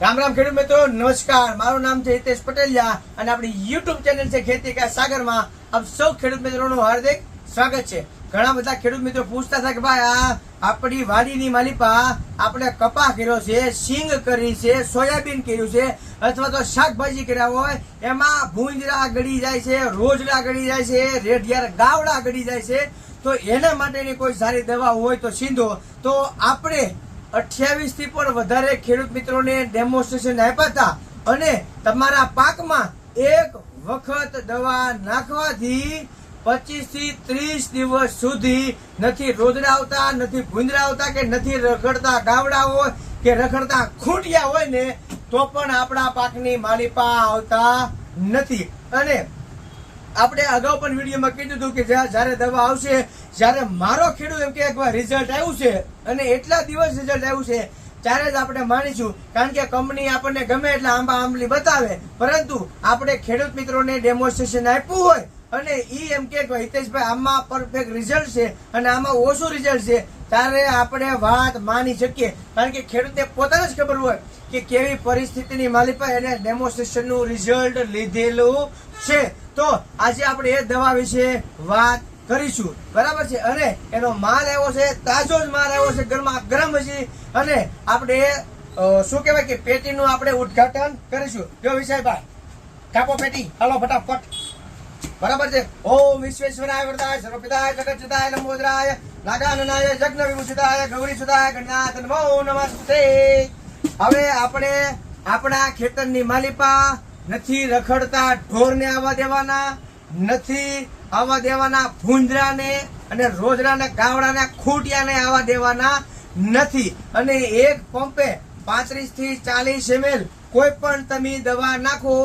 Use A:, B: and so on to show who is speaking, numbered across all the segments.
A: રામ રામ ખેડૂત મિત્રો, નમસ્કાર। મારું નામ છે હિતેશ પટેલિયા અને આપણી યુટ્યુબ ચેનલ છે ખેતી કા સાગરમાં આપ સૌ ખેડૂત મિત્રોનું હાર્દિક સ્વાગત છે। ઘણા બધા ખેડૂત મિત્રો પૂછતા હતા કે ભાઈ આ આપણી વાડીની માલિપા આપણે કપા કર્યો છે, સિંગ કરી છે, સોયાબીન કર્યું છે અથવા તો શાકભાજી કર્યા હોય એમાં ભૂંજરા ગળી જાય છે, રોજડા ગળી જાય છે, રેઢિયાર ગાવડા ગળી જાય છે, તો એના માટેની કોઈ સારી દવા હોય તો સીધો તો આપણે 28 થી પણ વધારે ખેડૂત મિત્રોને ડેમોન્સ્ટ્રેશન આપ્યા હતા અને તમારા પાકમાં એક વખત દવા નાખવાથી 25 થી 30 દિવસ સુધી નથી રોજડા આવતા, નથી ભૂંજરા આવતા કે નથી રખડતા ગાવડા હોય કે રખડતા ખૂંટિયા હોય ને તો પણ આપણા પાકની માલિપા આવતા નથી। અને આપણે અગાઉ પણ વિડીયોમાં કીધું હતું કે જયારે દવા આવશે, જયારે મારો ખેડૂત એમ કે રિઝલ્ટ આવ્યું છે અને એટલા દિવસ રિઝલ્ટ આવ્યું છે ત્યારે જ આપણે માનીશું, કારણ કે કંપની આપણને ગમે એટલે આંબા આંબલી બતાવે, પરંતુ આપણે ખેડૂત મિત્રોને ડેમોન્સ્ટ્રેશન આપ્યું હોય અને ઈ એમ કે હિતેશભાઈ આમાં પરફેક્ટ રિઝલ્ટ છે અને આમાં ઓછું રિઝલ્ટ છે ત્યારે આપણે વાત માની શકીએ, કારણ કે ખેડૂતને પોતાને જ ખબર હોય કે કેવી પરિસ્થિતિની માલિપા એને ડેમોન્સ્ટ્રેશનનું રિઝલ્ટ લીધેલું છે। તો આજે આપણે એ દવા વિશે વાત કરીશું, બરાબર છે। અને એનો માલ આવ્યો છે, તાજો જ માલ આવ્યો છે, ગરમા ગરમ હજી, અને આપણે શું કહેવાય કે પેટીનું આપણે ઉદ્ઘાટન કરીશું। જો વિષયભાઈ કાપો પેટી, હાલો ફટાફટ, બરાબર છે। ઓમ વિશ્વેશ્વરાય વરદાય સર્વપિતાય જગતજિતાય લંબોદરાય નાગાનનાય જગ્ન વિભૂષિતાય ગૌરી સુતાય ગણનાથ નમો નમસ્તે। હવે આપણે આપણા ખેતરની માલિપા નથી રખડતા ઢોરને આવવા દેવાના, નથી આવવા દેવાના ભૂંજરાને અને રોજડાને ગાવડાને ખૂંટિયાને આવવા દેવાના નથી। અને એક પંપે 35 થી 40 ml કોઈ પણ તમે દવા નાખો,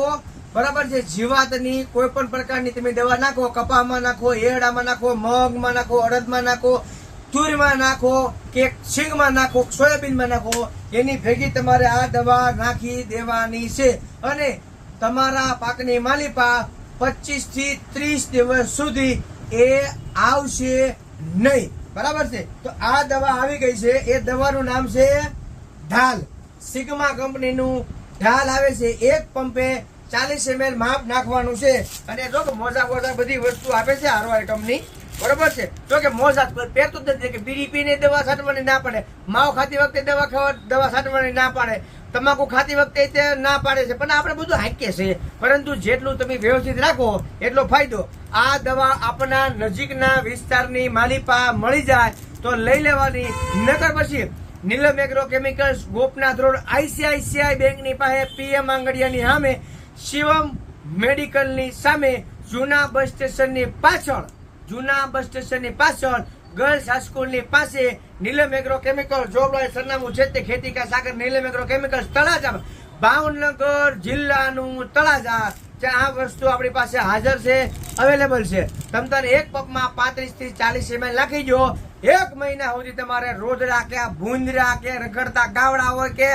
A: બરાબર છે, જીવાતની કોઈ પણ પ્રકારની તમે દવા નાખો, કપામાં નાખો, એરડામાં નાખો, મગમાં નાખો, અડદમાં નાખો, તુરમાં નાખો કે સિંગમાં નાખો, સોયાબીનમાં નાખો, એની ભેગી તમારે આ દવા નાખી દેવાની છે અને તમારા પાકની માલિપા 25 થી 30 દિવસ સુધી એ આવશે નહીં, બરાબર છે। તો આ દવા આવી ગઈ છે, એ દવાનું નામ છે ઢાલ, સિગ્મા કંપનીનું ઢાલ આવે છે। એક પંપે 40 ml માપ નાખવાનું છે અને જો કે મોજા બધી વસ્તુ આપે છે આરો આઈટમની, બરોબર છે। જો કે મોજા પહેરતું જ નથી કે બીડી પીને દવા છાંટવાની ના પડે, માવ ખાતી વખતે દવા છાંટવાની ના પાડે, તમાકુ ખાતી વખતે ના પાડે છે, પણ આપણે બધું હાંકીએ છે, પરંતુ જેટલું તમે વ્યવસ્થિત રાખો એટલો ફાયદો। આ દવા આપણા નજીકના વિસ્તારની માલિપા મળી જાય તો લઈ લેવાની, નકર પછી Neelam agro chemicals, Gopnath road, ICICI બેંકની પાસે, PM આંગડિયાની સામે, શિવમ મેડિકલની સામે, જૂના બસ સ્ટેશનની પાછળ, ગર્લ્સ હાઈસ્કૂલની પાસે નીલમ એગ્રો કેમિકલ, જોબ સરનામું છે તે ખેતી કા સાગર, નીલમ એગ્રો કેમિકલ, તળાજા, ભાવનગર જિલ્લાનું તળાજા, જ્યાં આ વસ્તુ આપણી પાસે હાજર છે, અવેલેબલ છે। તમારે એક પગમાં 35 થી 40 ml નાખી દો, 1 મહિના સુધી તમારે રોજડા કે ભૂંજરા કે રખડતા ગાવડા હોય કે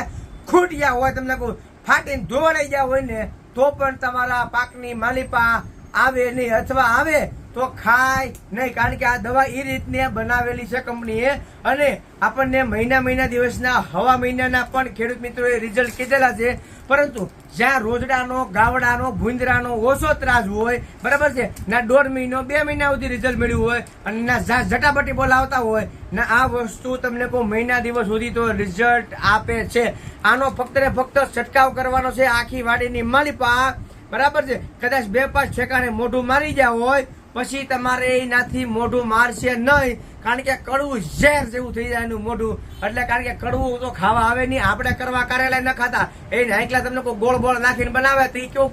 A: ખૂંટિયા હોય, તમને કોઈ ફાટીને ધોવાઈ ગયા હોય ને તો પણ તમારા પાકની માલિપા આવે નહીં, અથવા આવે તો ખાય નહીં, કારણ કે આ દવા એ રીતને બનાવેલી છે કંપનીએ અને આપણને મહિના દિવસના, હવા મહિનાના પણ ખેડૂત મિત્રોએ રિઝલ્ટ કીધેલા છે, પરંતુ જ્યાં રોજડાનો, ગાવડાનો, ભૂંજરાનો ઓછો ત્રાસ હોય, બરાબર છે, ના 1.5 મહિનો 2 મહિના સુધી રિઝલ્ટ મળ્યું હોય અને ના ઝટાપટી બોલાવતા હોય ને આ વસ્તુ તમને કોઈ મહિના દિવસ સુધી તો રિઝલ્ટ આપે છે। આનો ફક્ત ને ફક્ત છંટકાવ કરવાનો છે આખી વાડીની માલિપા, બરાબર છે। કદાચ 2-5 ઠેકાણે મોઢું મારી ગયા હોય પછી તમારે એનાથી મોઢું મારશે નહીં, કારણ કે કડવું ઝેર જેવું થઈ જાય એનું મોઢું, એટલે કારણ કે કડવું તો ખાવા આવે નહીં, આપણે કરવા કરેલા ન ખાતા, એ નાઈકલા તમને કોઈ ગોળ નાખીને બનાવે તો એ કેવું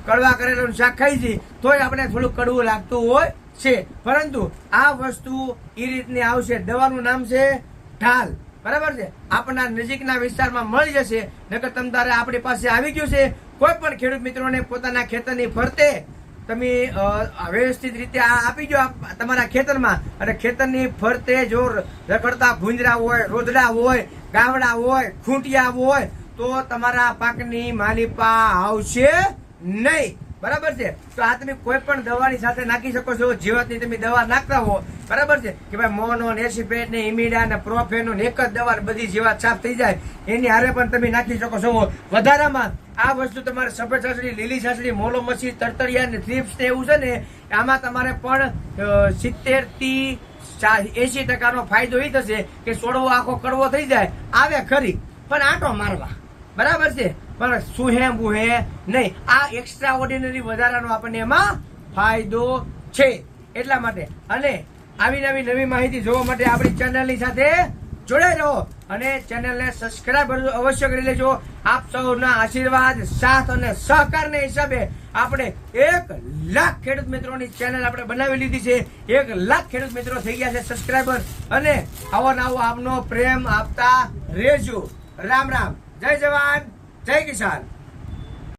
A: કડવા કરેલું શાક ખાઈ છે તોય આપણે થોડું કડવું લાગતું હોય છે, પરંતુ આ વસ્તુ એ રીતની આવશે। દવાનું નામ છે ઢાલ, બરાબર છે, આપણા નજીકના વિસ્તારમાં મળી જશે, નકર તમારે આપણી પાસે આવી ગયું છે। કોઈ પણ ખેડૂત મિત્રોને પોતાના ખેતરની ફરતે તમે વ્યવસ્થિત રીતે આ આપી દો તમારા ખેતરમાં, અને ખેતરની ફરતે જો રખડતા ભૂંજરા હોય, રોજડા હોય, ગાવડા હોય, ખૂંટિયા હોય તો તમારા પાકની માલિપા આવશે નહીં। બરાબર છે. તો આ તમે કોઈ પણ દવાની સાથે નાખી શકો છો. જીવાતની તમે દવા નાખતા હો, બરાબર છે, કે ભાઈ મોનો ને એસિપેટ ને ઇમિડા ને પ્રોફેનો ને એક જ દવા બધી જીવાત સાફ થઈ જાય, એની હારે પણ તમે નાખી શકો છો. વધારામાં આ વસ્તુ તમારે સફેદ છાસડી, લીલી છાસડી, મોલો મચ્છી, તરતરિયા ને થ્રીપ્સ ને એવું છે ને, આમાં તમારે પણ 70 થી 80% ફાયદો એ થશે કે છોડવો આખો કડવો થઈ જાય, આવે ખરી પણ આંટો મારવા, બરાબર છે, પણ સુહે બુહે નહીં. આ એક્સ્ટ્રા ઓર્ડિનરી વધારાનો આપણને એમાં ફાયદો છે. એટલા માટે અને આવી નવી માહિતી જોવા માટે આપણી ચેનલની સાથે જોડાઈ રહો અને ચેનલને સબસ્ક્રાઇબ અવશ્ય કરી લેજો. આપ સૌના આશીર્વાદ, સાથ અને સહકારને હિસાબે આપણે 1 લાખ ખેડૂત મિત્રોની ચેનલ આપણે બનાવી લીધી છે. 1 લાખ ખેડૂત મિત્રો થઈ ગયા છે સબસ્ક્રાઇબર. અને આવો નવો આપનો પ્રેમ આપતા રહેજો. રામ રામ, જય જવાન, જય કિસાન.